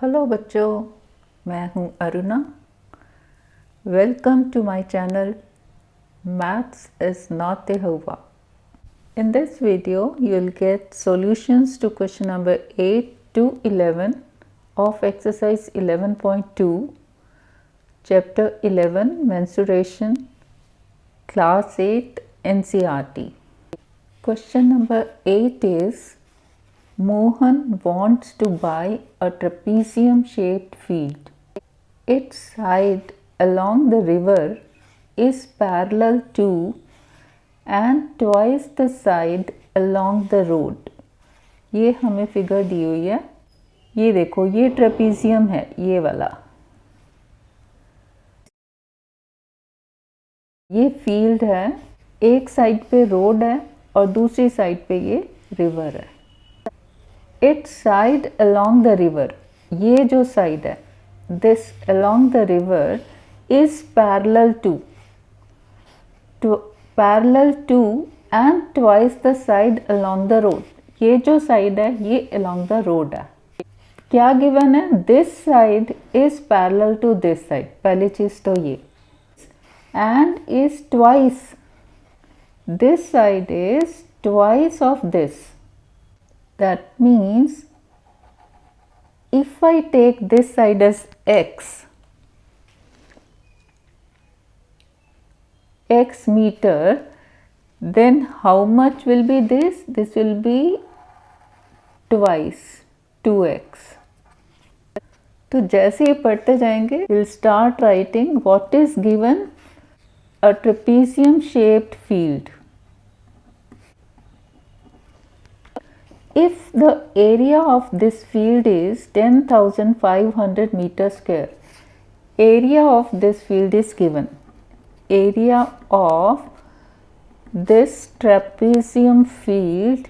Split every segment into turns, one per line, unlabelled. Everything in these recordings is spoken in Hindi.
हेलो बच्चों, मैं हूँ Aruna. Welcome to my channel maths is not a होवा। In this video you will get solutions to question number 8 to 11 of exercise 11.2 chapter 11 mensuration class 8 NCERT. Question number 8 is Mohan wants to buy a trapezium shaped field. Its side along the river is parallel to and twice the side along the road. ये हमें फिगर दी हुई है। ये देखो, ये ट्रेपीजियम है, ये वाला। ये फील्ड है, एक साइड पे रोड है और दूसरी साइड पे ये रिवर है। Its side along the river, ये जो साइड है, this along the river is parallel to and twice the side along the road. ये जो साइड है ये अलोंग द रोड है। क्या गिवन है? This side is parallel to this side, पहली चीज तो ये, and is twice, this side is twice of this. That means if I take this side as x meter, then how much will be this? This will be twice 2x. तो जैसे ही पढ़ते जाएंगे we'll start writing what is given a trapezium shaped field. If the area of this field is 10,500 meter square, area of this field is given. Area of this trapezium field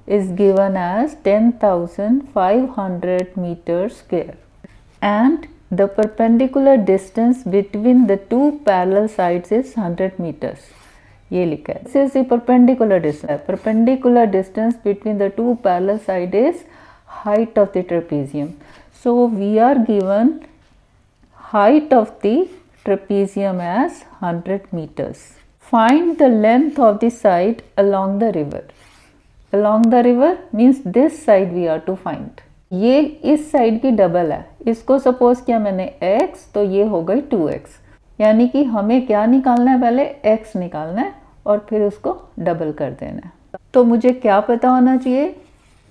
is given as 10,500 meter square, and the perpendicular distance between the two parallel sides is 100 meters. ये लिखा है। This is the perpendicular distance. Perpendicular distance between the two parallel sides is height of the trapezium. So we are given height of the trapezium as 100 meters. Find the length of the side along the river. Along the river means this side we are to find. ये इस साइड की डबल है। इसको सपोज किया मैंने x, तो ये हो गई 2x। यानी कि हमें क्या निकालना है? पहले x निकालना है और फिर उसको डबल कर देना है। तो मुझे क्या पता होना चाहिए?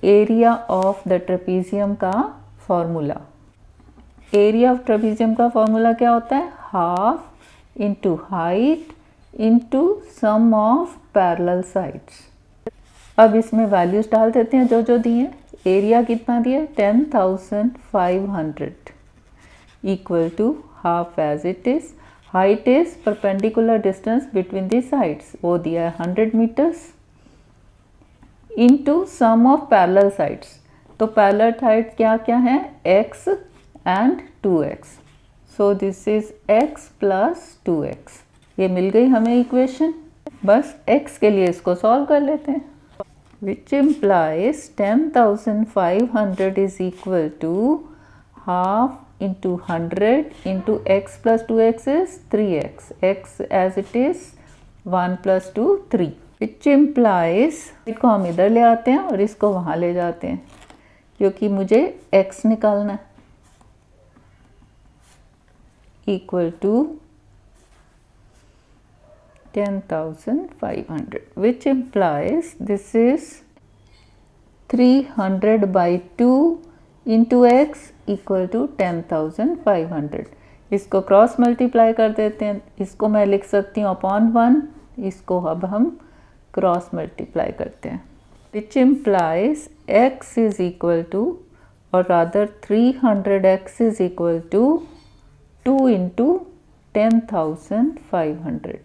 एरिया ऑफ द ट्रेपीजियम का फॉर्मूला। एरिया ऑफ ट्रेपीजियम का फॉर्मूला क्या होता है? Half into height into sum of parallel sides. अब इसमें वैल्यूज डाल देते हैं जो जो दिए। एरिया कितना दिया? 10,500 equal to half as it is. Height is perpendicular distance between the sides, वो दिया है 100 metres, into sum of parallel sides. तो पैरेलल साइड क्या क्या है? x and 2x। So this is x plus 2x। ये मिल गई हमें इक्वेशन। बस x के लिए इसको सॉल्व कर लेते हैं। Which implies 10,500 is equal to half into 100 into x plus 2x is 3x, x as it is 1 plus 2 3, which implies इसको हम इधर ले आते हैं और इसको वहाँ ले जाते हैं क्योंकि मुझे x निकालना है। Equal to 10,500, which implies this is 300 by 2 into x equal to 10,500। इसको क्रॉस मल्टीप्लाई कर देते हैं। इसको मैं लिख सकती हूँ अपॉन 1, इसको अब हम क्रॉस मल्टीप्लाई करते हैं। Which implies x is equal to, और rather 300x is equal to 2 into 10,500,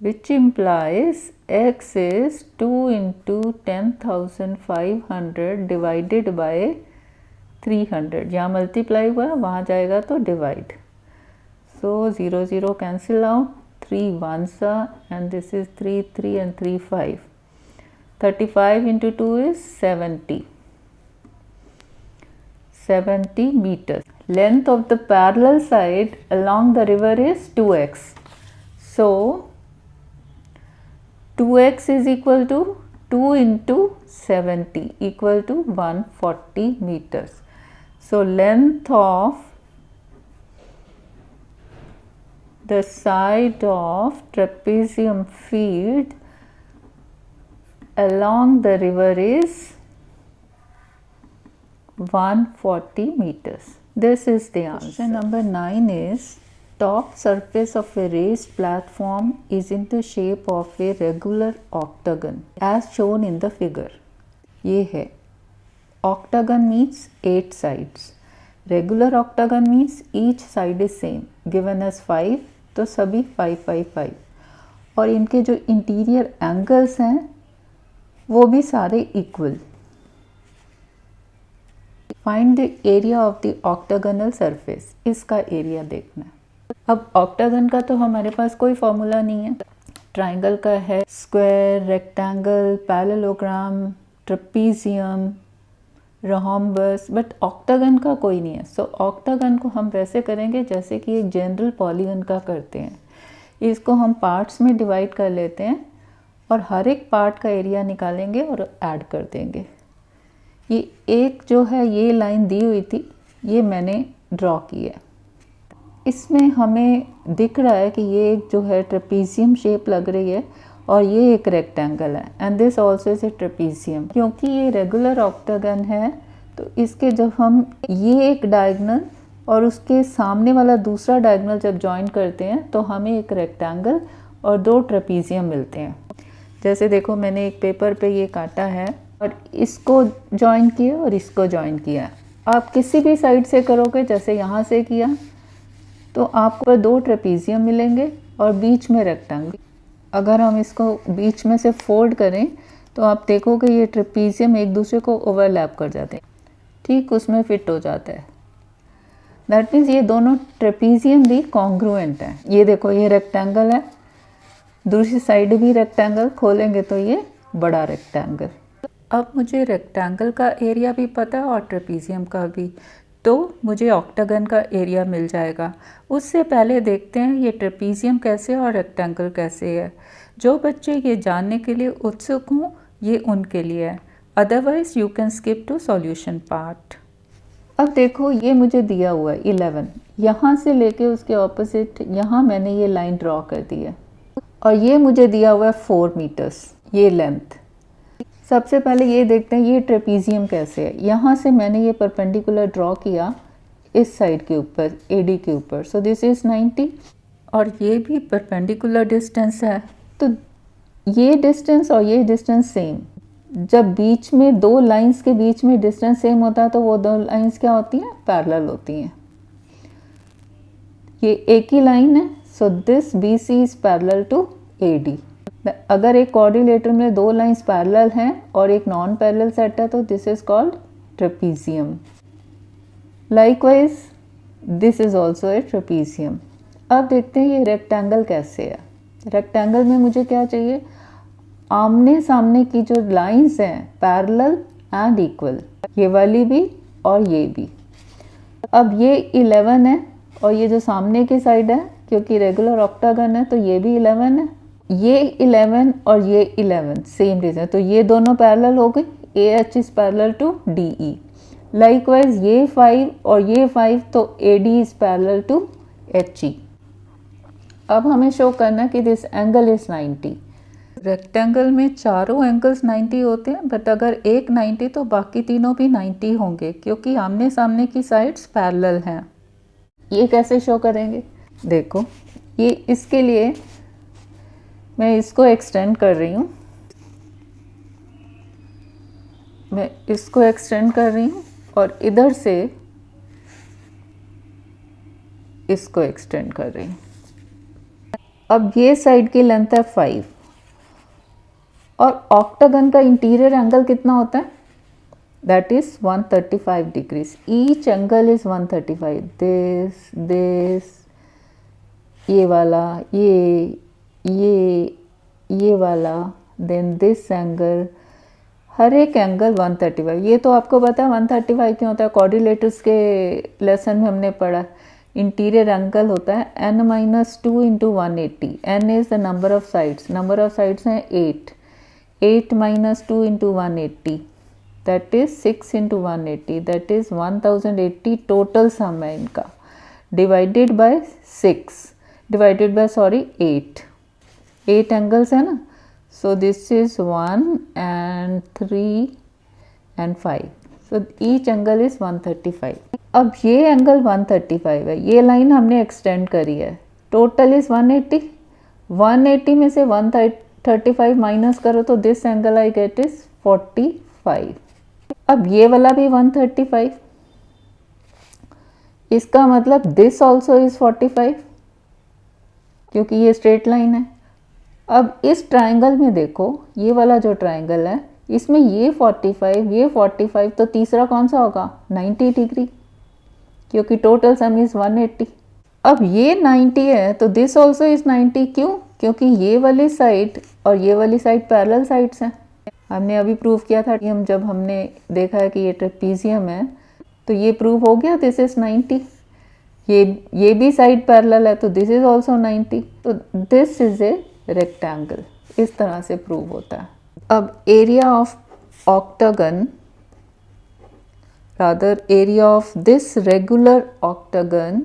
which implies x is 2 into 10,500 divided by 300। यहाँ मल्टीप्लाई हुआ, वहाँ जाएगा तो divide. So 0 0 cancel out, 3 1s and this is 3 3 and 3 5। 35 into 2 is 70। 70 meters. Length of the parallel side along the river is 2x. So 2x is equal to 2 into 70 equal to 140 meters. So length of the side of trapezium field along the river is 140 meters. This is the answer. Question number 9 is, top surface of a raised platform is in the shape of a regular octagon as shown in the figure. ये है, octagon means 8 sides. Regular octagon means each side is same. Given as 5, तो सभी 5 5 5 और इनके जो इंटीरियर एंगल्स हैं वो भी सारे equal. Find the area of the octagonal surface. इसका एरिया देखना है. अब ऑक्टागन का तो हमारे पास कोई फॉर्मूला नहीं है. ट्राइंगल का है square, rectangle, parallelogram, trapezium, rhombus, but octagon का कोई नहीं है. सो ऑक्टागन को हम वैसे करेंगे जैसे कि एक जनरल पॉलीगन का करते हैं. इसको हम पार्ट्स में डिवाइड कर लेते हैं और हर एक पार्ट का एरिया निकालेंगे और ऐड कर देंगे. ये एक जो है ये लाइन दी हुई थी, ये मैंने ड्रॉ की है. इसमें हमें दिख रहा है कि ये एक जो है ट्रेपीजियम शेप लग रही है और ये एक रेक्टेंगल है. And this also is a trapezium. क्योंकि ये रेगुलर ऑक्टागन है तो इसके जब हम ये एक डायगोनल और उसके सामने वाला दूसरा डायगोनल जब जॉइन करते हैं तो हमें एक रेक्टेंगल और 2 ट्रेपीजियम मिलते हैं. जैसे देखो मैंने एक पेपर पे ये काटा है और इसको जॉइन किया और इसको जॉइन किया. आप किसी भी साइड से करोगे, जैसे यहाँ से किया तो आपको 2 ट्रेपीजियम मिलेंगे और बीच में रेक्टेंगल. अगर हम इसको बीच में से फोल्ड करें तो आप देखोगे ये ट्रेपीजियम एक दूसरे को ओवरलैप कर जाते हैं, ठीक उसमें फिट हो जाता है. दैट मीन्स ये दोनों ट्रेपीजियम भी कॉन्ग्रुएंट हैं. ये देखो ये रेक्टेंगल है, दूसरी साइड भी रेक्टेंगल, खोलेंगे तो ये बड़ा रेक्टेंगल. अब मुझे रेक्टेंगल का एरिया भी पता है और ट्रेपीजियम का भी, तो मुझे ऑक्टागन का एरिया मिल जाएगा. उससे पहले देखते हैं ये ट्रेपीजियम कैसे और रेक्टेंगल कैसे है. जो बच्चे ये जानने के लिए उत्सुक हों ये उनके लिए है, otherwise you can skip to solution part. अब देखो ये मुझे दिया हुआ है 11, यहाँ से लेके उसके ऑपोजिट यहाँ मैंने ये लाइन ड्रॉ कर दी है और ये मुझे दिया हुआ है 4 मीटर्स ये लेंथ. सबसे पहले ये देखते हैं ये ट्रेपीजियम कैसे है. यहाँ से मैंने ये परपेंडिकुलर ड्रॉ किया इस साइड के ऊपर, एडी के ऊपर. सो दिस इज़ 90 और ये भी परपेंडिकुलर डिस्टेंस है. तो ये डिस्टेंस और ये डिस्टेंस सेम. जब बीच में 2 लाइंस के बीच में डिस्टेंस सेम होता है तो वो 2 लाइंस क्या होती हैं, पैरेलल होती हैं. ये एक ही लाइन है. So this BC is parallel to AD. अगर एक क्वाड्रिलेटरल में 2 लाइंस पैरेलल हैं और एक नॉन पैरेलल सेट है तो this is called trapezium. Likewise this is also a trapezium. अब देखते हैं ये रेक्टेंगल कैसे है. रेक्टेंगल में मुझे क्या चाहिए, आमने सामने की जो लाइंस हैं पैरेलल एंड इक्वल, ये वाली भी और ये भी. अब ये 11 है और ये जो सामने की साइड है क्योंकि रेगुलर ऑक्टागन है तो ये भी 11 है. ये 11 और ये 11 सेम रीजन, तो ये दोनों पैरेलल हो गई. AH is parallel to DE. Likewise ये 5 और ये 5 तो AD is parallel to HE. अब हमें शो करना कि दिस एंगल इज 90. रेक्टेंगल में चारों एंगल्स 90 होते हैं, बट अगर एक 90 तो बाकी तीनों भी 90 होंगे क्योंकि आमने सामने की साइड्स पैरेलल हैं. ये कैसे शो करेंगे, देखो ये इसके लिए मैं इसको एक्सटेंड कर रही हूँ. मैं इसको एक्सटेंड कर रही हूँ और इधर से इसको एक्सटेंड कर रही हूँ. अब ये साइड की लेंथ है 5 और ऑक्टागन का इंटीरियर एंगल कितना होता है, that is 135 degrees. Each angle is 135. This ये वाला, ये वाला, देन दिस एंगल, हर एक एंगल 135, ये तो आपको पता है 135 क्यों होता है, क्वाड्रिलेटरल्स के लेसन में हमने पढ़ा। इंटीरियर एंगल होता है n-2 into 180, n is the number of sides हैं 8, 8 minus 2 into 180, that is 6 into 180, that is 1080 total sum है इनका, डिवाइडेड बाय 8 एंगल्स है ना। So this is 1 and 3 and 5. So each angle is 135. अब ये एंगल 135 है, ये लाइन हमने एक्सटेंड करी है, टोटल इज 180, 180 में से 135 माइनस करो तो this angle I get is 45। अब ये वाला भी 135, इसका मतलब दिस ऑल्सो इज 45 क्योंकि ये स्ट्रेट लाइन है। अब इस ट्राइंगल में देखो, ये वाला जो ट्राइंगल है इसमें ये 45 तो तीसरा कौन सा होगा 90 डिग्री, क्योंकि टोटल सम इज 180। अब ये 90 है तो दिस ऑल्सो इज 90, क्यों, क्योंकि ये वाली साइड और ये वाली साइड पैरेलल साइड्स हैं। हमने अभी प्रूव किया था कि जब हमने देखा है कि ये ट्रेपीजियम है तो ये प्रूव हो गया, दिस इज 90, ये भी साइड पैरेलल है तो दिस इज ऑल्सो 90, तो दिस इज ए रेक्टेंगल। इस तरह से प्रूव होता है। अब area of octagon, rather area of this regular octagon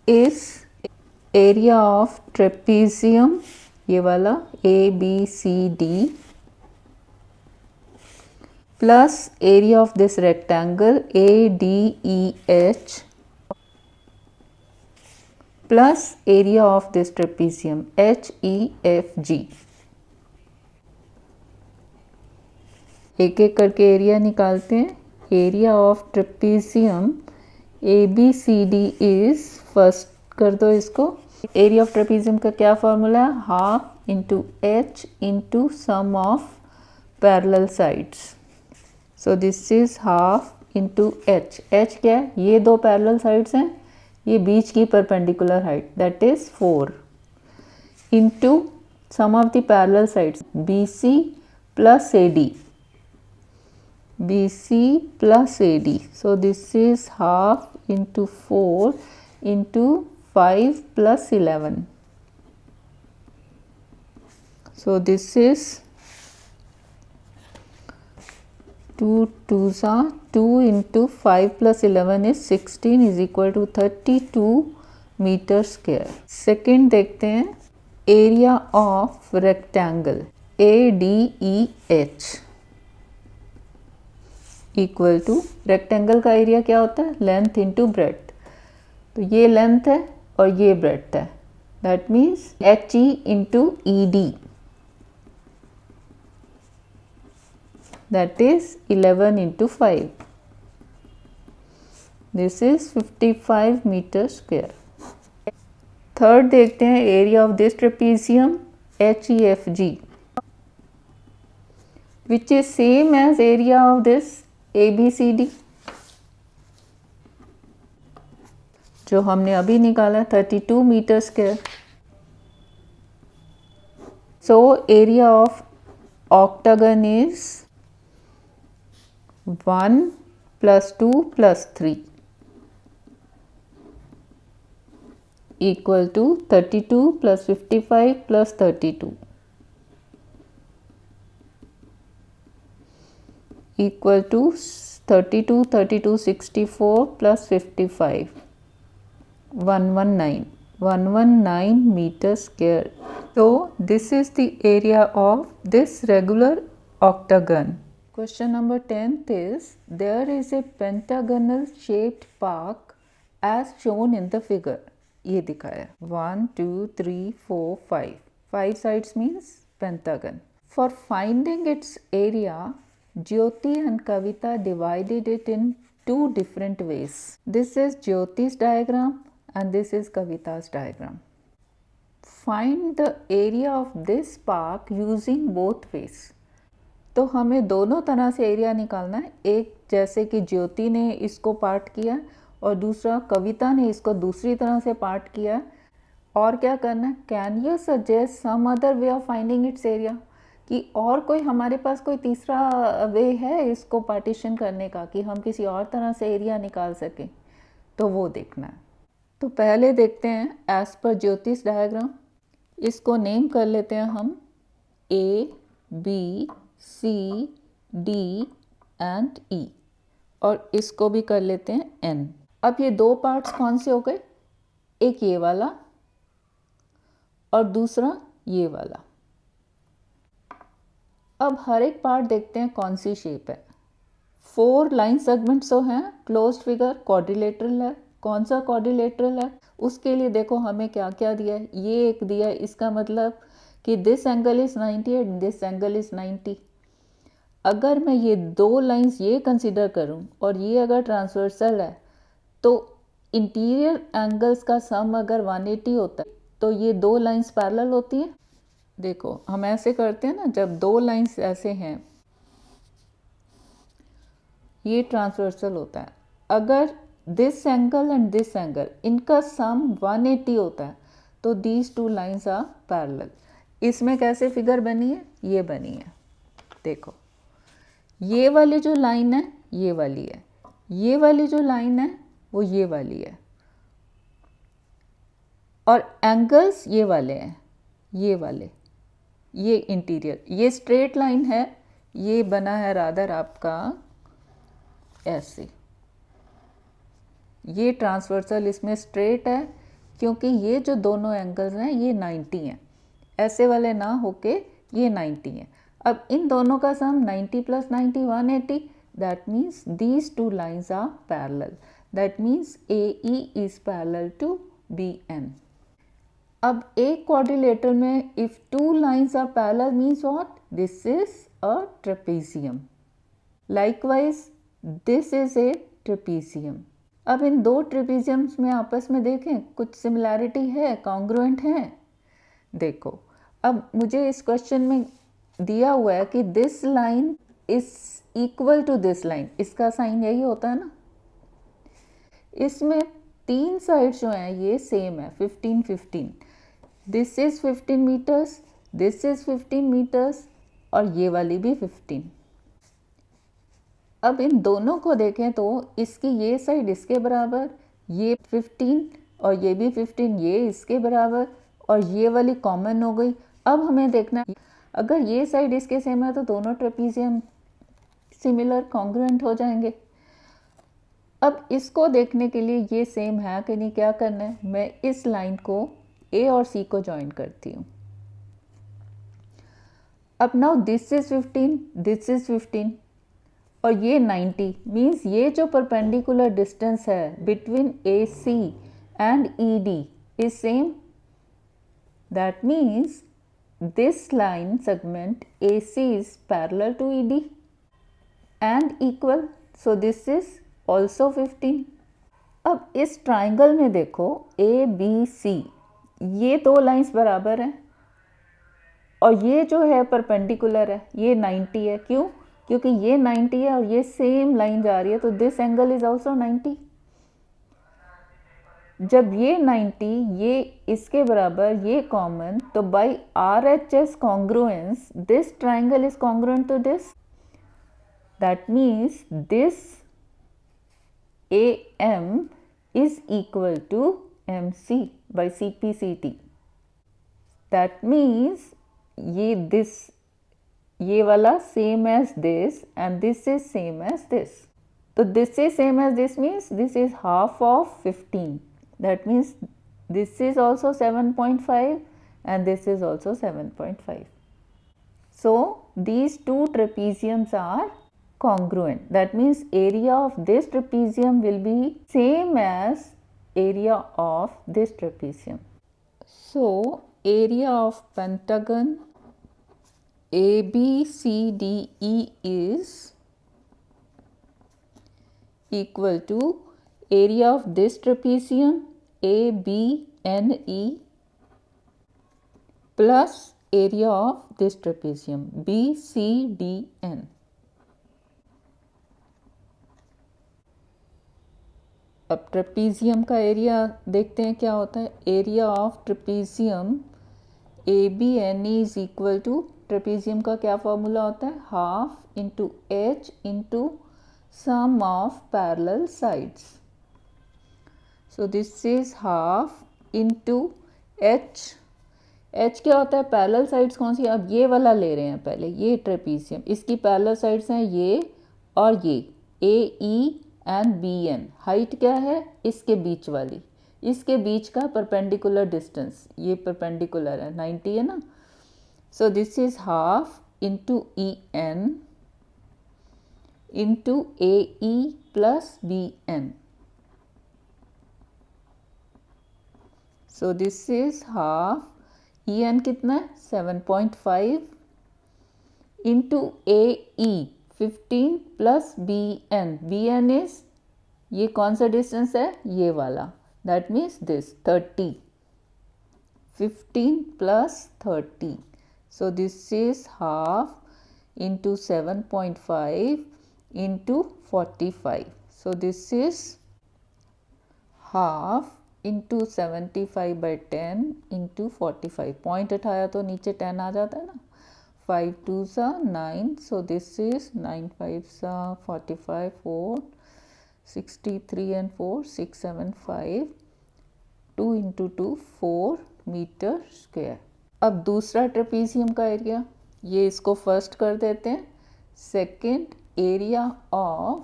is area of trapezium, ये वाला ABCD, plus area of this rectangle ADEH, plus area of this trapezium HEFG। एक एक करके एरिया निकालते हैं। Area of trapezium ABCD is, first कर दो इसको, एरिया ऑफ ट्रेपीजियम का क्या फॉर्मूला है, half into H into sum of parallel sides. So this is half into H, H क्या है, ये दो पैरेलल साइड्स हैं, ये बीच की perpendicular height that is 4 into sum of the parallel sides BC plus AD, BC plus AD, so this is half into 4 into 5 plus 11, so this is 2 2s are 2 into 5 plus 11 is 16 is equal to 32 metre square. Second देखते हैं, area of rectangle ADEH equal to, rectangle का एरिया क्या होता है, लेंथ इंटू ब्रेड्थ, तो ये लेंथ है और ये ब्रेड्थ है, that means HE into ED, that is 11 into 5, this is 55 metre square. Third देखते हैं, area of this trapezium HEFG which is same as area of this ABCD जो हमने अभी निकाला 32 metre square. So area of octagon is 1 plus 2 plus 3 equal to 32 plus 55 plus 32 equal to 32 64 plus 55 119 meter square. So this is the area of this regular octagon. Question number 10th is, there is a pentagonal shaped park as shown in the figure. ये दिखाया 1 2 3 4 5, 5 sides means pentagon. For finding its area, Jyoti and Kavita divided it in two different ways. This is Jyoti's diagram and this is Kavita's diagram. Find the area of this park using both ways. तो हमें दोनों तरह से एरिया निकालना है, एक जैसे कि ज्योति ने इसको पार्ट किया और दूसरा कविता ने इसको दूसरी तरह से पार्ट किया। और क्या करना है, can you suggest some other way of finding its area, कि और कोई हमारे पास कोई तीसरा वे है इसको पार्टीशन करने का, कि हम किसी और तरह से एरिया निकाल सकें, तो वो देखना है। तो पहले देखते हैं एज पर ज्योतिष डायग्राम। इसको नेम कर लेते हैं हम A, B, C, D and E, और इसको भी कर लेते हैं N। अब ये दो पार्ट्स कौन से हो गए, एक ये वाला और दूसरा ये वाला। अब हर एक पार्ट देखते हैं कौन सी शेप है। 4 लाइन सेगमेंट्स तो हैं, क्लोज्ड फिगर क्वाड्रिलेटरल है। कौन सा क्वाड्रिलेटरल है, उसके लिए देखो हमें क्या क्या दिया है। ये एक दिया है, इसका मतलब कि this angle is 90 and this angle is 90। अगर मैं ये दो लाइंस ये कंसिडर करूं और ये अगर ट्रांसवर्सल है, तो इंटीरियर एंगल्स का सम अगर 180 होता है तो ये दो लाइंस पैरेलल होती हैं। देखो हम ऐसे करते हैं ना, जब दो लाइंस ऐसे हैं, ये ट्रांसवर्सल होता है। अगर this angle and this angle इनका सम 180 होता है तो these two lines are parallel. इसमें कैसे फिगर बनी है, ये बनी है। देखो ये वाली जो लाइन है ये वाली है, ये वाली जो लाइन है वो ये वाली है, और एंगल्स ये वाले हैं, ये वाले, ये इंटीरियर, ये स्ट्रेट लाइन है, ये बना है रादर आपका ऐसे। ये ट्रांसवर्सल इसमें स्ट्रेट है क्योंकि ये जो दोनों एंगल्स हैं ये 90 हैं, ऐसे वाले ना होके ये 90 हैं। अब इन दोनों का sum 90 + 90 180, that means these two lines are parallel, that means AE is parallel to BN। अब एक क्वाड्रिलेटरल में if two lines are parallel means what, this is a trapezium, likewise this is a trapezium. अब इन दो ट्रेपेजियम्स में आपस में देखें कुछ सिमिलैरिटी है, कॉन्ग्रुएंट है। देखो अब मुझे इस क्वेश्चन में दिया हुआ है कि this line is equal to this line, इसका साइन यही होता है ना। इसमें तीन साइड्स जो हैं ये सेम है, 15 15, this is 15 metres, this is 15 metres, और ये वाली भी 15। अब इन दोनों को देखें तो इसकी ये साइड इसके बराबर, ये 15 और ये भी 15, ये इसके बराबर, और ये वाली कॉमन हो गई। अब हमें देखना है अगर ये साइड इसके सेम है तो दोनों ट्रेपेजियम सिमिलर कॉन्ग्रुएंट हो जाएंगे। अब इसको देखने के लिए ये सेम है कि नहीं, क्या करना है, मैं इस लाइन को A और C को ज्वाइन करती हूँ। अब now this is 15, this is 15 और ये 90, मीन्स ये जो परपेंडिकुलर डिस्टेंस है between AC and ED is same. That means this line segment AC is parallel to ED and equal. So this is also 15. अब इस ट्राइंगल में देखो ABC, ये दो लाइंस बराबर हैं और ये जो है परपेंडिकुलर है, ये 90 है। क्यों? क्योंकि ये 90 है और ये सेम लाइन जा रही है, तो दिस एंगल इज ऑल्सो 90। जब ये 90 ये इसके बराबर, ये कॉमन, तो by RHS congruence this triangle is congruent to this, that means this AM is equal to MC by CPCT। That means ये वाला same as this and this is same as this, तो this is same as this means this is half of 15। That means this is also 7.5 and this is also 7.5. So these two trapeziums are congruent. That means area of this trapezium will be same as area of this trapezium. So area of pentagon ABCDE is equal to area of this trapezium ABNE plus area of this trapezium BCDN। अब ट्रेपेजियम का एरिया देखते हैं क्या होता है। Area of trapezium ABNE is equal to trapezium का क्या फॉर्मूला होता है, half into H into sum of parallel sides. So this is half into H. H क्या होता है, पैरेलल साइड्स कौन सी, अब ये वाला ले रहे हैं पहले, ये ट्रेपीजियम, इसकी पैरेलल साइड्स हैं ये और ये, A E and B N. Height क्या है इसके बीच वाली, इसके बीच का परपेंडिकुलर डिस्टेंस, ये परपेंडिकुलर है 90 है ना. So this is half into E N into A E plus B N. So this is half, E N कितना है 7.5 into A E 15 plus B N. B N is, ये कौन सा डिस्टेंस है, ये वाला, that means this 30. 15 plus 30. So this is half into 7.5 into 45. So this is half into 75/10 into 45. Point उठाया तो नीचे 10 आ जाता है ना. 5 2 सा 9. सो दिस इज 9 5 सा 45, 4 63 and 4 6 7 5. 2 into 2 4 metre square. अब दूसरा ट्रेपीजियम का एरिया, ये इसको फर्स्ट कर देते हैं. Second, area of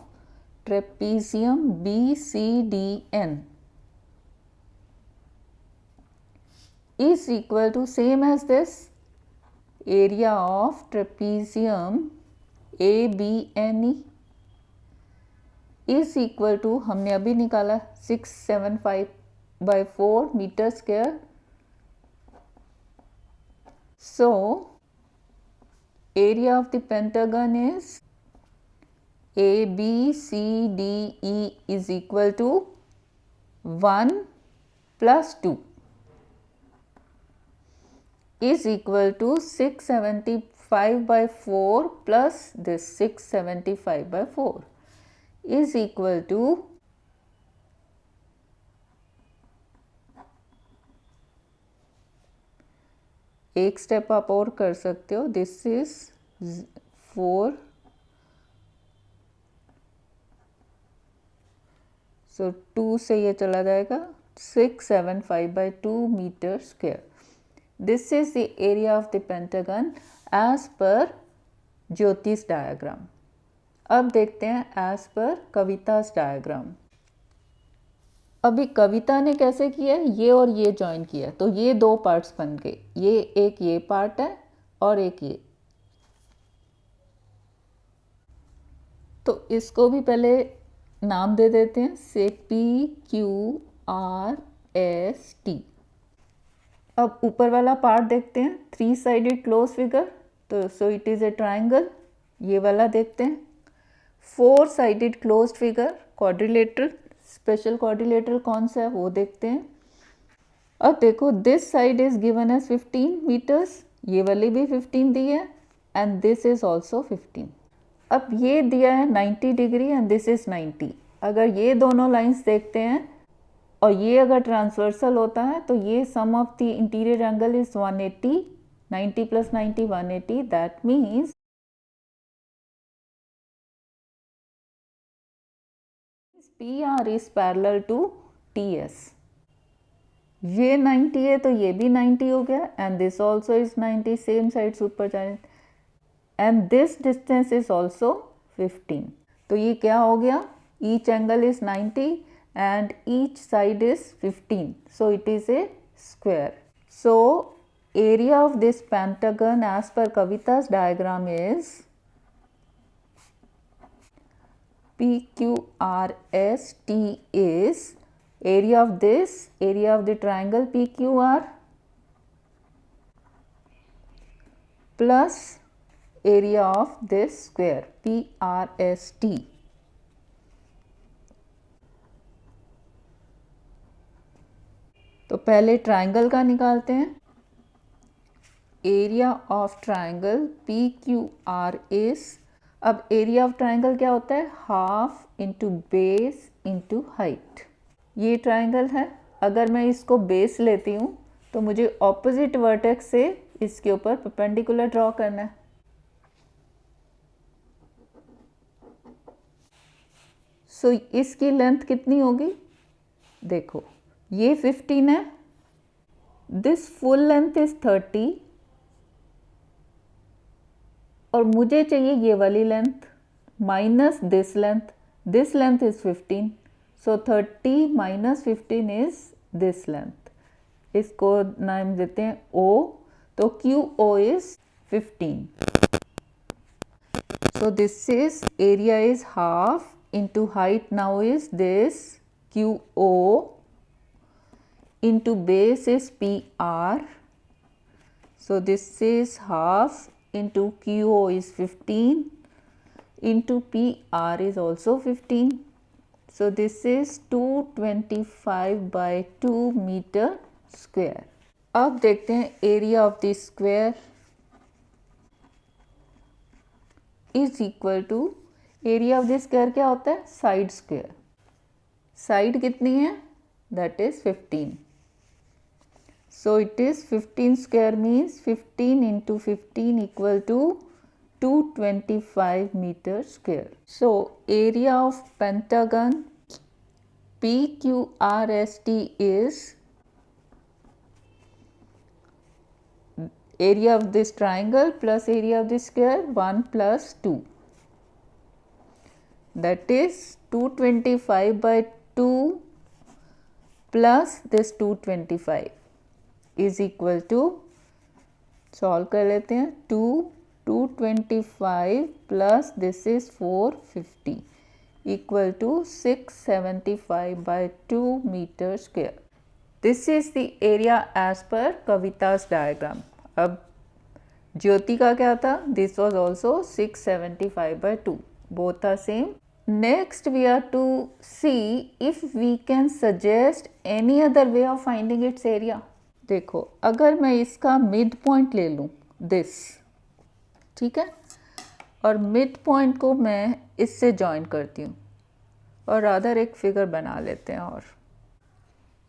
trapezium B C D N is equal to, same as this, area of trapezium ABNE is equal to, हमने अभी निकाला 675/4 metre square. So area of the pentagon is ABCDE is equal to 1 plus 2 is equal to 675/4 plus this 675/4 is equal to एक स्टेप आप और कर सकते हो. दिस इज 4, सो 2 से ये चला जाएगा 675/2 metre square. This is the area of the pentagon as per ज्योतिष डायग्राम. अब देखते हैं as per कविता's डायग्राम. अभी कविता ने कैसे किया है, ये और ये ज्वाइन किया, तो ये दो पार्ट्स बन गए. ये एक ये पार्ट है और एक ये. तो इसको भी पहले नाम दे देते हैं, से PQRST. अब ऊपर वाला पार्ट देखते हैं, 3 साइडेड क्लोज फिगर, तो so it is a triangle. ये वाला देखते हैं, 4 sided closed figure, quadrilateral. Special quadrilateral कौन सा है वो देखते हैं. अब देखो, this side is given as 15 metres, ये वाली भी 15 दी है, एंड दिस इज ऑल्सो 15. अब ये दिया है 90 डिग्री एंड दिस इज 90. अगर ये दोनों लाइंस देखते हैं और ये अगर ट्रांसवर्सल होता है तो ये sum of the interior angle is 180. 90 plus 90 180. That means PR is parallel to TS. ये 90 है तो ये भी 90 हो गया, and this also is 90, same sides ऊपर जाए, and this distance is also 15. तो ये क्या हो गया, each angle is 90 and each side is 15, so it is a square. So area of this pentagon as per Kavita's diagram is PQRST is area of this, area of the triangle PQR plus area of this square PRST. तो पहले ट्राइंगल का निकालते हैं. Area of triangle PQR is, अब एरिया ऑफ ट्राइंगल क्या होता है, half into base into height. ये ट्राइंगल है, अगर मैं इसको बेस लेती हूँ तो मुझे ऑपोजिट वर्टेक्स से इसके ऊपर परपेंडिकुलर ड्रॉ करना है। सो इसकी लेंथ कितनी होगी, देखो ये 15 है, दिस फुल लेंथ इज 30 और मुझे चाहिए ये वाली length minus this length is 15, so 30 minus 15 is this length, इसको नाम देते हैं O, तो QO is 15. So this is area is half into height now is this QO into base is PR. So this is half into QO is 15 into PR is also 15. So this is 225 by 2 meter square. अब देखते हैं area of this square is equal to area of this square क्या होता है, साइड स्क्वायर। साइड कितनी है, that is 15, so it is 15 square means 15 into 15 equal to 225 metre square. So area of pentagon PQRST is area of this triangle plus area of this square 1 plus 2, that is 225 by 2 plus this 225 is equal to, solve कर लेते हैं, 225 plus this is 450 equal to 675 by 2 meter square. This is the area as per Kavita's diagram. अब ज्योति का क्या था, this was also 675 by 2, both are same. Next we are to see if we can suggest any other way of finding its area. देखो अगर मैं इसका मिड पॉइंट ले लूँ दिस, ठीक है, और मिड पॉइंट को मैं इससे जॉइन करती हूँ और अदर एक फिगर बना लेते हैं, और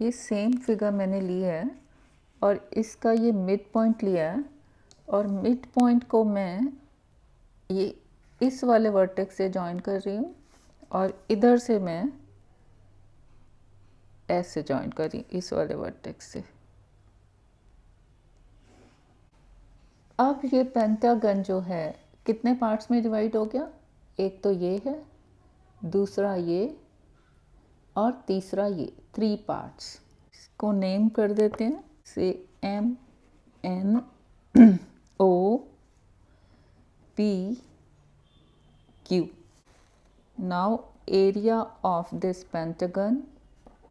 ये सेम फिगर मैंने ली है और इसका ये मिड पॉइंट लिया है और मिड पॉइंट को मैं ये इस वाले वर्टेक्स से जॉइन कर रही हूँ और इधर से मैं ऐसे जॉइन कर रही हूँ इस वाले वर्टेक्स से. अब ये पेंटागन जो है कितने पार्ट्स में डिवाइड हो गया, एक तो ये है, दूसरा ये और तीसरा ये, 3 पार्ट्स. इसको नेम कर देते हैं, से MNOPQ. Now area of this pentagon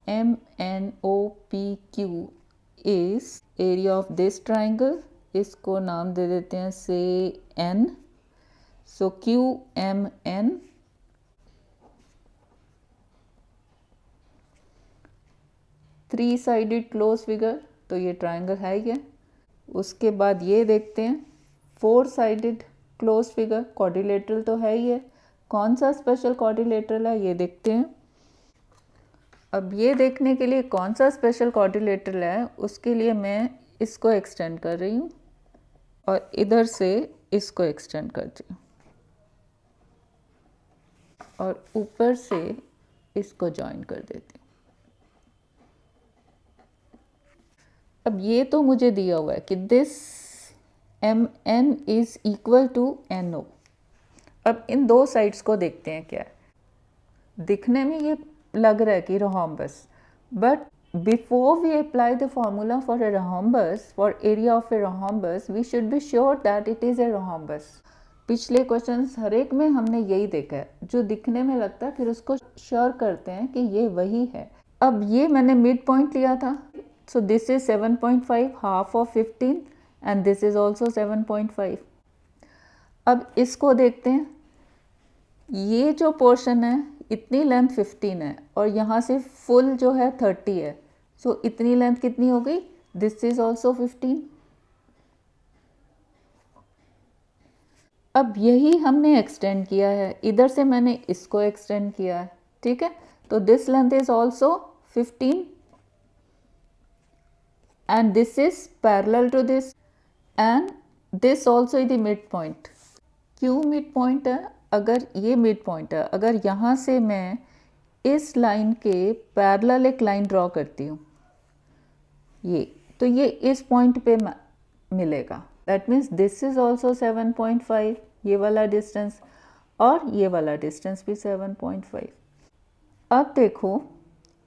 MNOPQ is area of this triangle. इसको नाम दे देते हैं से N. So QMN. Three sided close figure, तो ये ट्राइंगल है ही है. उसके बाद ये देखते हैं 4 साइडेड क्लोज फिगर, क्वाड्रिलेटरल तो है ही है. कौन सा स्पेशल क्वाड्रिलेटरल है ये देखते हैं. अब ये देखने के लिए कौन सा स्पेशल क्वाड्रिलेटरल है, उसके लिए मैं इसको एक्सटेंड कर रही हूँ और इधर से इसको एक्सटेंड करती हूँ और ऊपर से इसको जॉइन कर देती हूँ. अब ये तो मुझे दिया हुआ है कि this MN is equal to NO. अब इन दो साइड्स को देखते हैं क्या है. दिखने में ये लग रहा है कि rhombus, but before we apply the formula for a rhombus, for area of a rhombus, we should be sure that it is a rhombus. पिछले क्वेश्चंस हर एक में हमने यही देखा है, जो दिखने में लगता है फिर उसको श्योर करते हैं कि ये वही है. अब ये मैंने मिड पॉइंट लिया था, so this is 7.5, half of 15, and this is also 7.5. अब इसको देखते हैं, ये जो पोर्शन है इतनी लेंथ 15 है और यहाँ से फुल जो है 30 है, सो इतनी लेंथ कितनी हो गई, दिस इज ऑल्सो 15. अब यही हमने एक्सटेंड किया है, इधर से मैंने इसको एक्सटेंड किया है, ठीक है. तो this length is also 15 and this is parallel to this and this also is the mid point. क्यों मिड पॉइंट है? अगर ये मिड पॉइंट है, अगर यहाँ से मैं इस लाइन के पैरेलल एक लाइन ड्रॉ करती हूँ ये, तो ये इस पॉइंट पे मिलेगा। That means this is also 7.5, ये वाला डिस्टेंस, और ये वाला डिस्टेंस भी 7.5। अब देखो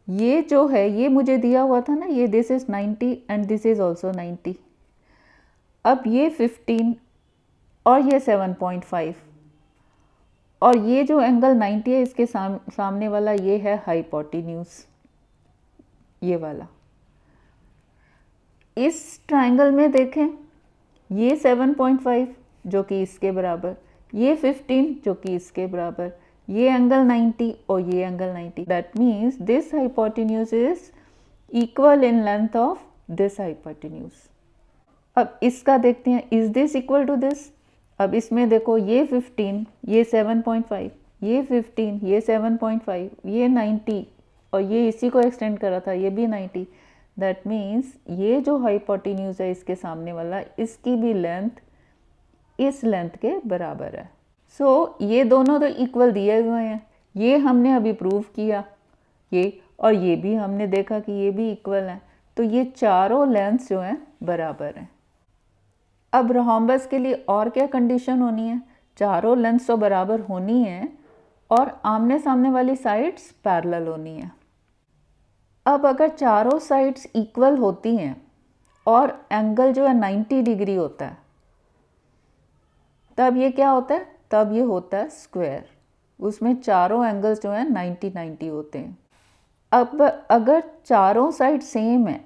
ये जो है, ये मुझे दिया हुआ था ना, ये this is 90 and this is also 90। अब ये 15 और ये 7.5 और ये जो एंगल 90 है इसके सामने वाला ये है हाइपोटेन्यूज, ये वाला। इस ट्राइंगल में देखें, ये 7.5 जो कि इसके बराबर, ये 15 जो कि इसके बराबर, ये एंगल 90 और ये angle 90। That means this hypotenuse is equal in length of this hypotenuse. अब इसका देखते हैं, is this equal to this? अब इसमें देखो, ये 15, ये 7.5, ये 15, ये 7.5, ये 90 और ये इसी को एक्सटेंड करा था, ये भी 90। दैट मीन्स ये जो हाइपोटेन्यूज है इसके सामने वाला, इसकी भी लेंथ इस लेंथ के बराबर है। सो ये दोनों तो इक्वल दिए हुए हैं, ये हमने अभी प्रूव किया, ये और ये भी हमने देखा कि ये भी इक्वल है। तो ये चारों लेंथ्स जो हैं बराबर हैं। अब रोम्बस के लिए और क्या कंडीशन होनी है? चारों लेंथ्स तो बराबर होनी है और आमने सामने वाली साइड्स पैरेलल होनी है। अब अगर चारों साइड्स इक्वल होती हैं और एंगल जो है 90 डिग्री होता है, तब ये क्या होता है? तब ये होता है स्क्वायर। उसमें चारों एंगल्स जो हैं 90-90 होते हैं। अब अगर चारों साइड सेम है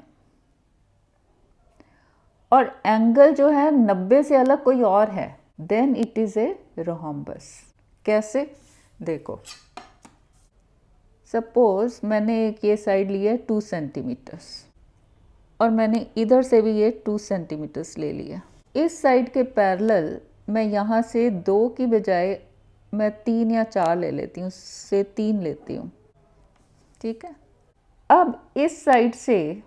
और एंगल जो है 90 से अलग कोई और है, then it is a rhombus. कैसे? देखो, सपोज मैंने एक ये साइड ली है 2 सेंटीमीटर्स और मैंने इधर से भी ये 2 सेंटीमीटर्स ले लिया। इस साइड के पैरेलल मैं यहाँ से 2 की बजाय मैं 3 या 4 ले लेती हूँ, से 3 लेती हूँ, ठीक है। अब इस साइड से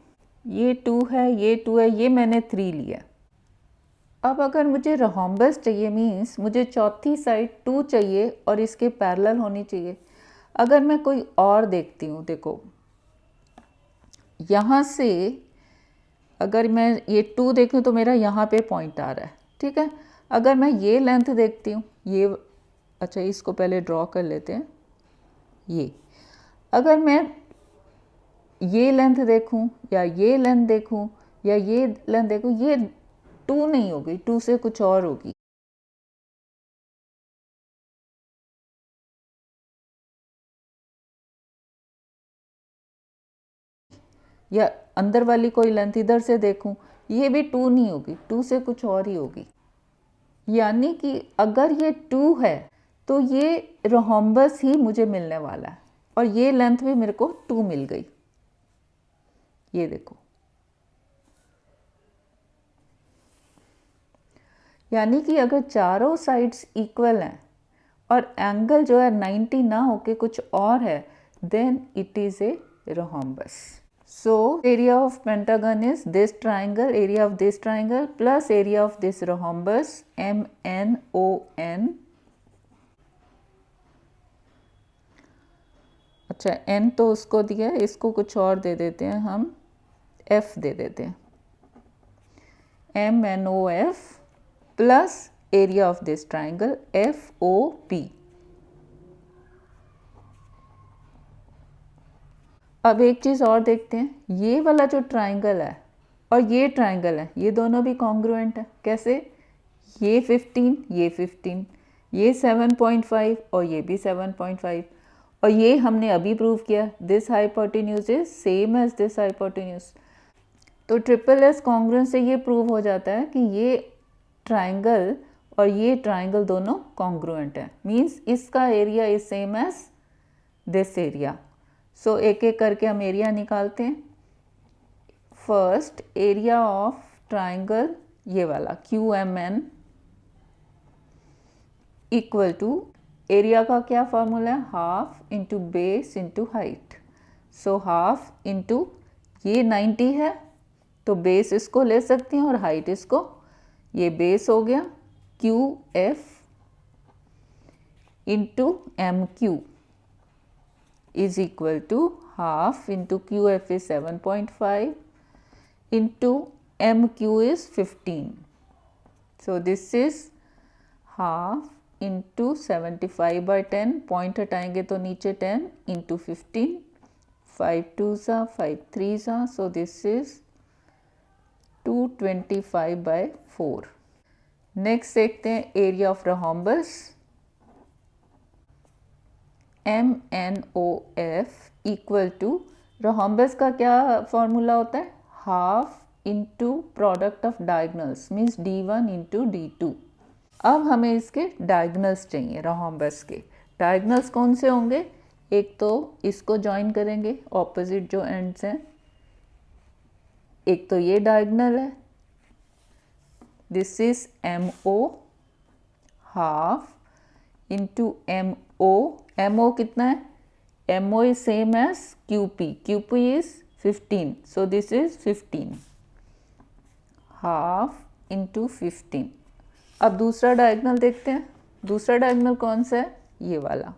ये 2 है, ये 2 है, ये मैंने 3 लिया। अब अगर मुझे रोम्बस चाहिए, मीन्स मुझे चौथी साइड 2 चाहिए और इसके पैरेलल होनी चाहिए। अगर मैं कोई और देखती हूँ, देखो यहाँ से अगर मैं ये 2 देखूँ तो मेरा यहाँ पे पॉइंट आ रहा है, ठीक है। अगर मैं ये लेंथ देखती हूँ, ये, अच्छा इसको पहले ड्रॉ कर लेते हैं। ये अगर मैं ये लेंथ देखूँ या ये लेंथ देखूँ या ये लेंथ देखूँ, ये 2 नहीं होगी, 2 से कुछ और होगी। या अंदर वाली कोई लेंथ इधर से देखूं, ये भी 2 नहीं होगी, 2 से कुछ और ही होगी। यानी कि अगर ये 2 है तो ये रोम्बस ही मुझे मिलने वाला है और ये लेंथ भी मेरे को 2 मिल गई। ये देखो, यानी कि अगर चारों साइड्स इक्वल हैं और एंगल जो है 90 ना होके कुछ और है, then it is a rhombus. So area of pentagon is this triangle, area of this triangle plus area of this rhombus, MNON। अच्छा, n तो उसको दिया है, इसको कुछ और दे देते हैं, हम f दे देते हैं, MNOF plus area of this triangle, FOP। अब एक चीज़ और देखते हैं, ये वाला जो ट्राइंगल है और ये ट्राइंगल है, ये दोनों भी कॉन्ग्रुएंट है। कैसे? ये 15, ये 15, ये 7.5 और ये भी 7.5, और ये हमने अभी प्रूव किया, this hypotenuse is same as this hypotenuse. तो ट्रिपल एस कॉन्ग्रुएंस से ये प्रूव हो जाता है कि ये ट्राइंगल और ये ट्राइंगल दोनों कॉन्ग्रुएंट है, मीन्स इसका area is same as this area. So एक एक करके हम एरिया निकालते हैं। फर्स्ट एरिया ऑफ ट्राइंगल, ये वाला QMN इक्वल टू, एरिया का क्या फॉर्मूला है? Half into base into height. So half into, ये 90 है तो बेस इसको ले सकती हैं और हाइट इसको ये बेस हो गया, Q F into M Q is equal to half into QF is 7.5 into MQ is 15. So this is half into 75 by 10, point हटाएंगे तो नीचे 10 into 15, 5 2s are 5 3s are, so this is 225 by 4. Next देखते हैं area of rhombus. MNOF equal to, rhombus का क्या फॉर्मूला होता है, half into product of diagonals means D1 into D2. अब हमें इसके डायगनल्स चाहिए, रोहम्बस के डायगनल्स कौन से होंगे, एक तो इसको ज्वाइन करेंगे ऑपोजिट जो एंड्स हैं, एक तो ये डायगनल है, this is MO half into MO. MO कितना है, MO is same as QP. QP is 15. So this is 15. Half into 15. अब दूसरा डायगोनल देखते हैं, दूसरा डायगोनल कौन सा है, ये वाला.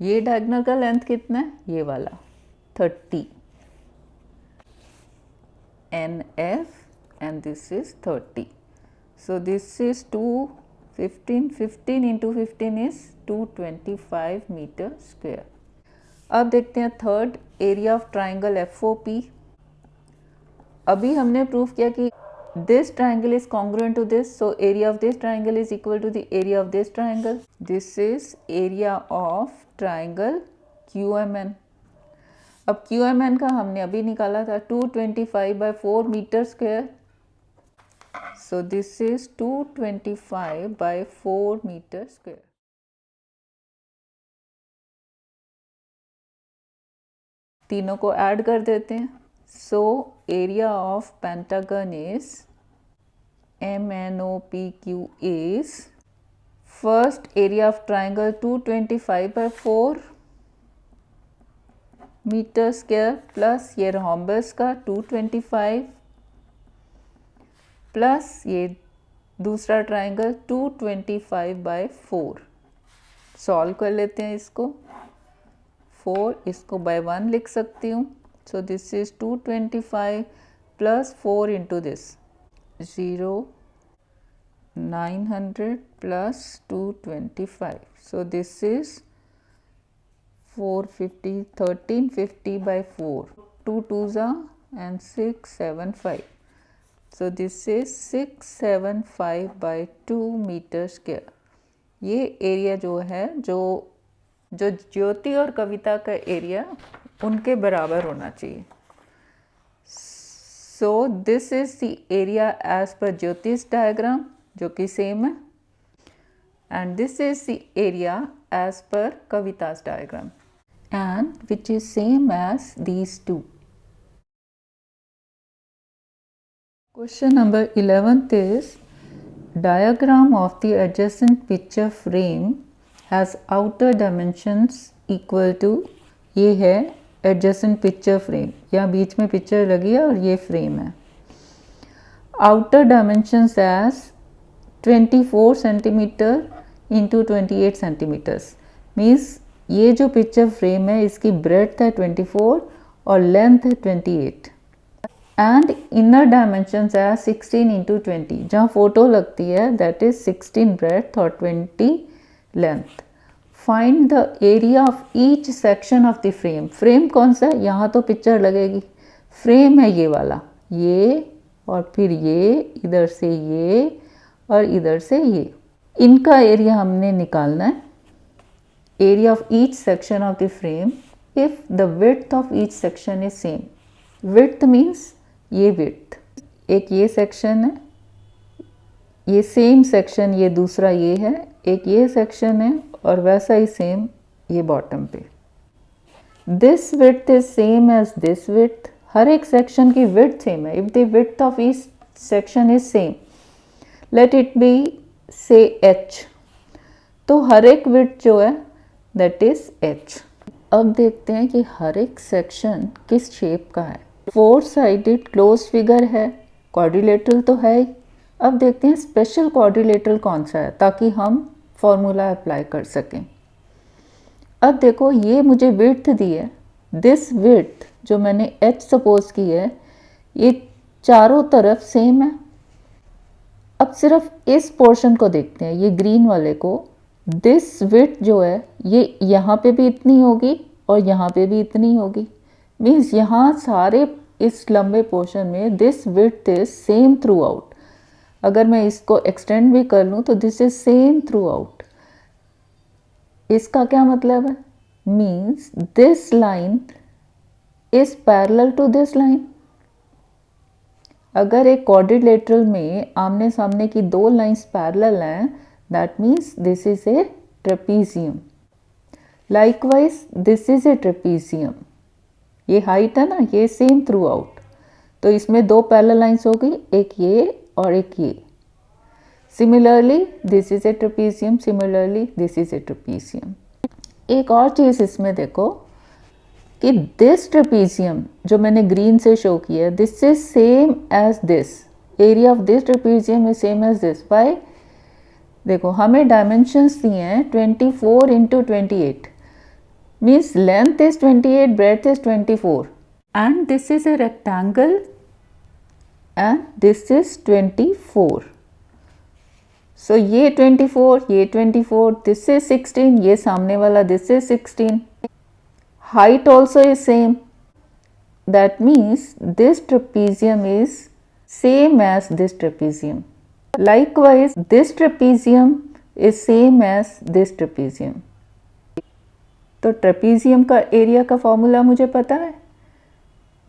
ये डायगोनल का लेंथ कितना है, ये वाला 30. NF and this is 30. So this is 15 into 15 is 225 meter square. अब देखते हैं third, area of triangle FOP. अभी हमने प्रूव किया कि this triangle is congruent to this, so area of this triangle is equal to the area of this triangle. This is area of triangle QMN. अब QMN का हमने अभी निकाला था 225 by 4 meter square. So this is 225 by 4 meter square. तीनों को ऐड कर देते हैं. So area of pentagon is MNOPQ is, first area of triangle 225 by 4 meter square plus ये rhombus का 225 प्लस ये दूसरा ट्राइंगल 225 by 4. सॉल्व कर लेते हैं इसको, 4 इसको by 1 लिख सकती हूँ. सो this is 225 plus 4 into this 0 900 plus 225. So this is 450 1350 by 4. 2 2s are and 6 7 5. So this is 675 by 2 meter square. ये एरिया जो है, जो ज्योति और कविता का एरिया उनके बराबर होना चाहिए. So this is the area as per ज्योतिष डायग्राम जो कि सेम है, and this is the area as per कविता's diagram and which is same as these two. Question number 11th is, diagram of the adjacent picture frame has outer dimensions equal to, ये है adjacent picture frame, यहाँ बीच में पिक्चर लगी है और ये फ्रेम है. outer dimensions as 24 centimeter into 28 centimeters means ये जो पिक्चर फ्रेम है इसकी ब्रेड्थ है 24 और लेंथ है 28. एंड इनर डायमेंशंस है 16 into 20. जहाँ फोटो लगती है दैट इज 16 ब्रेड्थ और 20 length. Find the area of each section of the frame. Frame कौन सा है, यहाँ तो पिक्चर लगेगी, फ्रेम है ये वाला, ये और फिर ये, इधर से ये और इधर से ये, इनका एरिया हमने निकालना है. Area of each section of the frame if the width of each section is same. Width means ये विड्थ, एक ये सेक्शन है, ये सेम सेक्शन, ये दूसरा ये है, एक ये सेक्शन है और वैसा ही सेम ये बॉटम पे. This width is same as this width. हर एक सेक्शन की विड्थ सेम है. If the width of each section is same, let it be say h. तो हर एक विड्थ जो है दैट इज h. अब देखते हैं कि हर एक सेक्शन किस शेप का है। 4 साइडेड क्लोज फिगर है, क्वाड्रिलेटरल तो है ही। अब देखते हैं स्पेशल क्वाड्रिलेटरल कौन सा है ताकि हम फॉर्मूला अप्लाई कर सकें। अब देखो ये मुझे विड्थ दी है, दिस विड्थ जो मैंने h सपोज की है ये चारों तरफ सेम है। अब सिर्फ इस पोर्शन को देखते हैं, ये ग्रीन वाले को। दिस विड्थ जो है ये यहाँ पे भी इतनी होगी और यहाँ पे भी इतनी होगी, मीन्स यहाँ सारे इस लंबे पोर्शन में this width is same throughout. अगर मैं इसको एक्सटेंड भी कर लूँ तो this is same throughout. इसका क्या मतलब है? Means this line is parallel to this line. अगर एक क्वाड्रिलेटरल में आमने सामने की दो लाइंस पैरेलल हैं, that means this is a trapezium. Likewise this is a trapezium. ये हाइट है ना, ये सेम थ्रू आउट, तो इसमें दो पैरेलल लाइंस होगी, एक ये और एक ये। Similarly this is a trapezium, similarly this is a trapezium. एक और चीज़ इसमें देखो कि दिस ट्रेपीजियम जो मैंने ग्रीन से शो किया है, this is same as this, area of this trapezium is same as this. By देखो हमें डायमेंशंस दिए हैं 24 into 28, means length is 28, breadth is 24, and this is a rectangle and this is 24। सो ये 24, ये 24, दिस इज 16, ये सामने वाला this is 16। Height also is same. That means this trapezium is same as this trapezium. Likewise, this trapezium is same as this trapezium. तो ट्रेपीजियम का एरिया का फॉर्मूला मुझे पता है,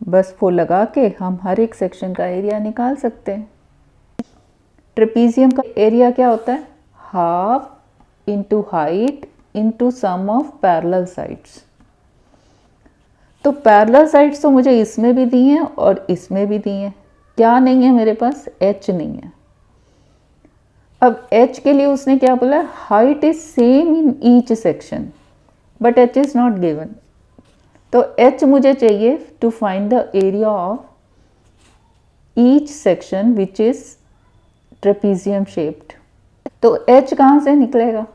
बस वो लगा के हम हर एक सेक्शन का एरिया निकाल सकते हैं। ट्रेपीजियम का एरिया क्या होता है? Half into height into sum of parallel sides. तो पैरेलल साइड्स तो मुझे इसमें भी दी हैं और इसमें भी दी हैं। क्या नहीं है मेरे पास? h नहीं है। अब h के लिए उसने क्या बोला? Height is same in each section but h is not given. तो h मुझे चाहिए to find the area of each section which is trapezium shaped. तो h कहाँ से निकलेगा?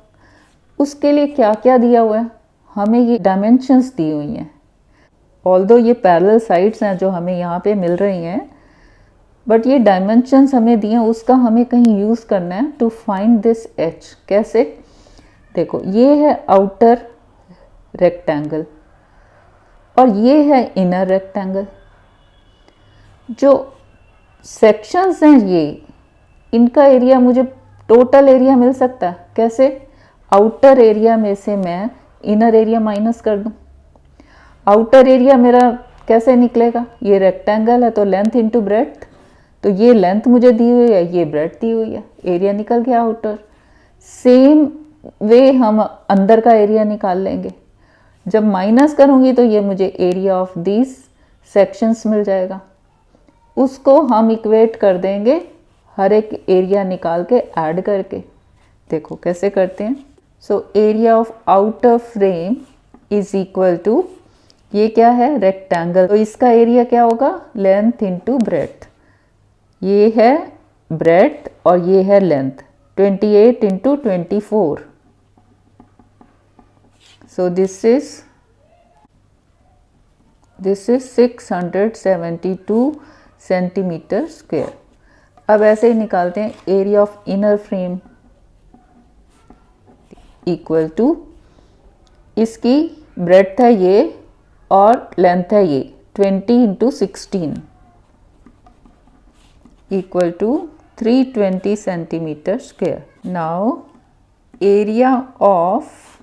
उसके लिए क्या क्या दिया हुआ है? हमें ये डायमेंशंस दी हुई हैं। ऑल्दो ये पैरेलल साइड्स हैं जो हमें यहाँ पे मिल रही हैं, बट ये डायमेंशंस हमें दिए हैं, उसका हमें कहीं यूज़ करना है टू फाइंड दिस h। कैसे? देखो ये है आउटर रेक्टेंगल और ये है इनर रेक्टेंगल। जो सेक्शंस हैं ये, इनका एरिया मुझे टोटल एरिया मिल सकता है। कैसे? आउटर एरिया में से मैं इनर एरिया माइनस कर दूं। आउटर एरिया मेरा कैसे निकलेगा? ये रेक्टेंगल है तो लेंथ इंटू ब्रेड्थ, तो ये लेंथ मुझे दी हुई है, ये ब्रेड्थ दी हुई है, एरिया निकल गया आउटर। सेम वे हम अंदर का एरिया निकाल लेंगे। जब माइनस करूँगी तो ये मुझे एरिया ऑफ दिस सेक्शंस मिल जाएगा, उसको हम इक्वेट कर देंगे हर एक एरिया निकाल के ऐड करके। देखो कैसे करते हैं। So area of outer frame is equal to, ये क्या है? रेक्टेंगल, तो इसका एरिया क्या होगा? Length into breadth. ये है ब्रेड्थ और ये है length, 28 into 24। So this is 672 centimetre square. अब ऐसे ही निकालते हैं area of inner frame equal to, इसकी ब्रेड्थ है ये और लेंथ है ये, 20 into 16 equal to 320 centimetre square. Now area of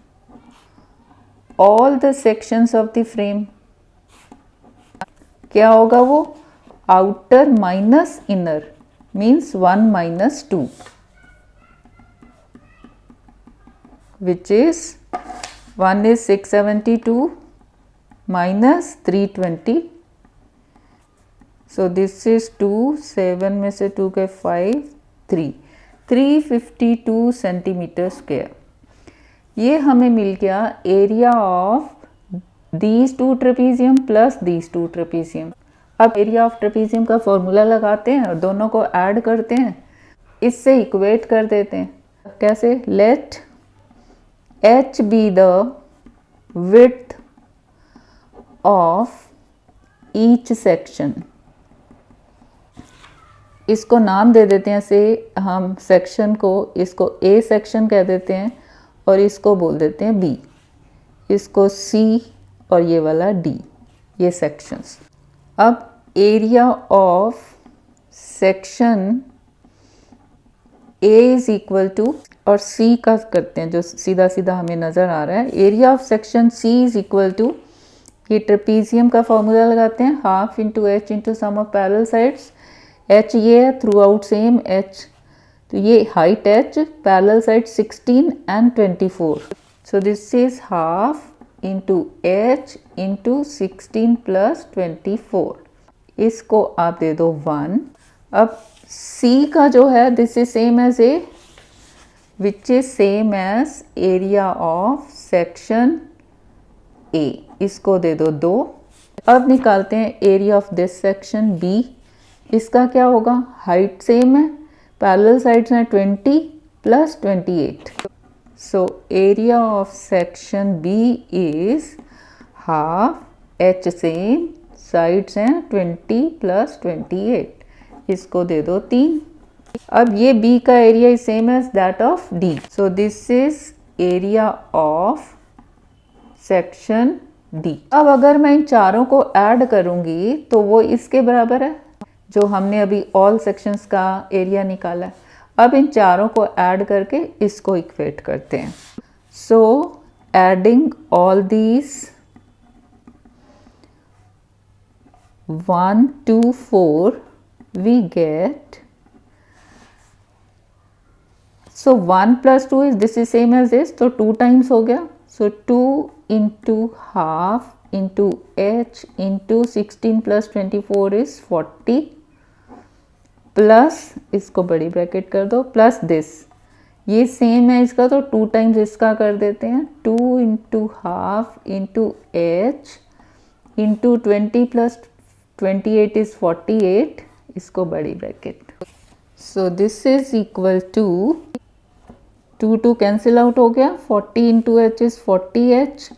all the sections of the frame क्या होगा? वो outer minus inner, means 1 minus 2, which is 1 is 672 minus 320. So this is 2, 7 में से 2 के 5, 352 सेंटीमीटर स्क्वायर। ये हमें मिल गया area of these two trapezium plus these two trapezium. अब एरिया ऑफ ट्रेपीजियम का फॉर्मूला लगाते हैं और दोनों को ऐड करते हैं, इससे इक्वेट कर देते हैं। कैसे? Let h be the width of each section. इसको नाम दे देते हैं, से हम सेक्शन को, इसको A सेक्शन कह देते हैं और इसको बोल देते हैं B, इसको C और ये वाला D, ये सेक्शंस। अब area of section A is equal to, और C का करते हैं जो सीधा सीधा हमें नज़र आ रहा है, area of section C is equal to, ये ट्रेपीजियम का फॉर्मूला लगाते हैं, half into H into sum of parallel sides. h ये है, थ्रू आउट सेम h, तो ये height h, parallel side 16 and 24, so this is half into h into 16 plus 24, इसको आप दे दो 1। अब C का जो है, this is same as A, which is same as area of section A, इसको दे दो 2। अब निकालते हैं एरिया ऑफ दिस सेक्शन B, इसका क्या होगा? हाइट सेम है, पैरेलल साइड्स हैं 20 plus 28, so area of section B is half, h same, sides हैं 20 प्लस 28, इसको दे दो 3। अब ये B का area is same as that of D, so this is area of section D। अब अगर मैं इन चारों को ऐड करूंगी तो वो इसके बराबर है जो हमने अभी ऑल सेक्शंस का एरिया निकाला है। अब इन चारों को ऐड करके इसको इक्वेट करते हैं। So adding all these 1 2 4 we get, so 1 plus 2 is, this is same as this, तो 2 टाइम्स हो गया, so 2 into half into h into 16 plus 24 is 40, plus इसको बड़ी ब्रैकेट कर दो, प्लस दिस, ये सेम है इसका तो 2 टाइम्स इसका कर देते हैं, 2 into half into h into 20 plus 28 is 48, इसको बड़ी bracket, so this is equal to 2 cancel out हो गया, 40 into h is 40h,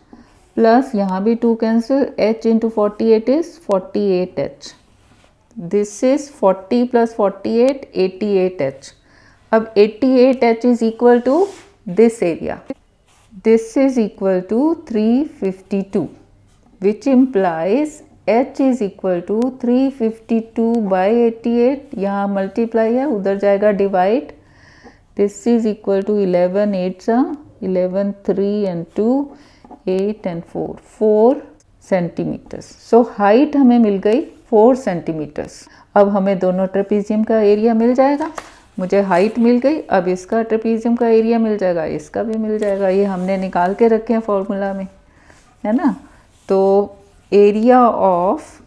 plus यहाँ भी 2 cancel, h into 48 is 48h, this is 40 plus 48 88h। अब 88h is equal to this area, this is equal to 352, which implies h is equal to 352 by 88, यहाँ मल्टीप्लाई है, उधर जाएगा divide, this is equal to 11 8 11 3 and 2 8 and 4 centimetres. So height हमें मिल गई 4 सेंटीमीटर्स। अब हमें दोनों ट्रेपीजियम का एरिया मिल जाएगा, मुझे हाइट मिल गई, अब इसका ट्रेपीजियम का एरिया मिल जाएगा, इसका भी मिल जाएगा, ये हमने निकाल के रखे हैं फॉर्मूला में, है ना। तो एरिया ऑफ,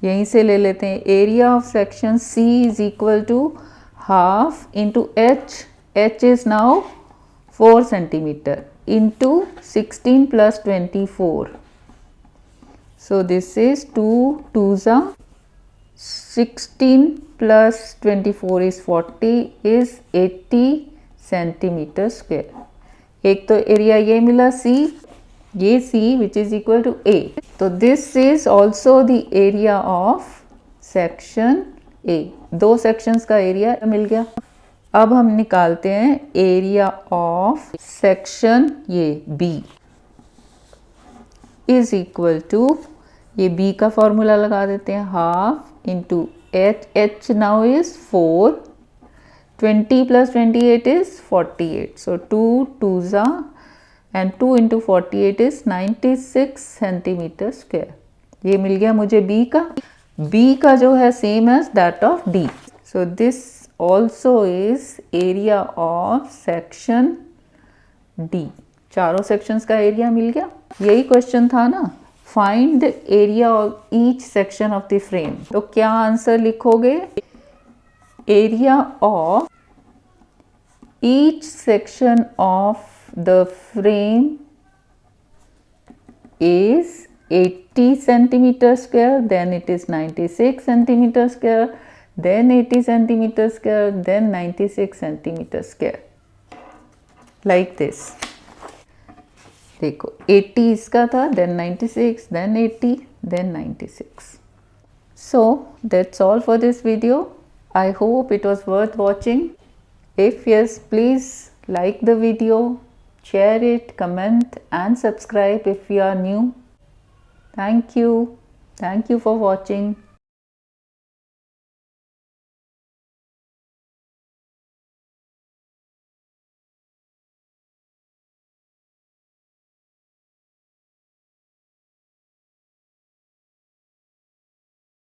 यहीं से ले लेते हैं, area of section C is equal to half into h is now 4 centimetre into 16 plus 24, so this is 2 2s are 16 plus 24 is 40 is 80 centimeter square। एक तो एरिया ये मिला C, ये C which is equal to A, तो this is also the area of section A, 2 sections का एरिया मिल गया। अब हम निकालते हैं एरिया ऑफ सेक्शन ये B इज इक्वल टू, ये B का फॉर्मूला लगा देते हैं, half into h now is 4, 20 plus 28 is 48, so 2 2s are and 2 into 48 is 96 centimetre square. ये मिल गया मुझे B का जो है same as that of D, so this also is area of section D। चारों sections का एरिया मिल गया, यही क्वेश्चन था ना, find the area of each section of the frame. तो क्या आंसर लिखोगे? Area of each section of the frame is 80 centimeter square, then it is 96 centimeter square, then 80 centimeter square, then 96 centimeter square, like this. देखो 80 इसका था, then 96, then 80, then 96. So that's all for this video. I hope it was worth watching. If yes, please like the video, share it, comment and subscribe if you are new. Thank you. Thank you for watching.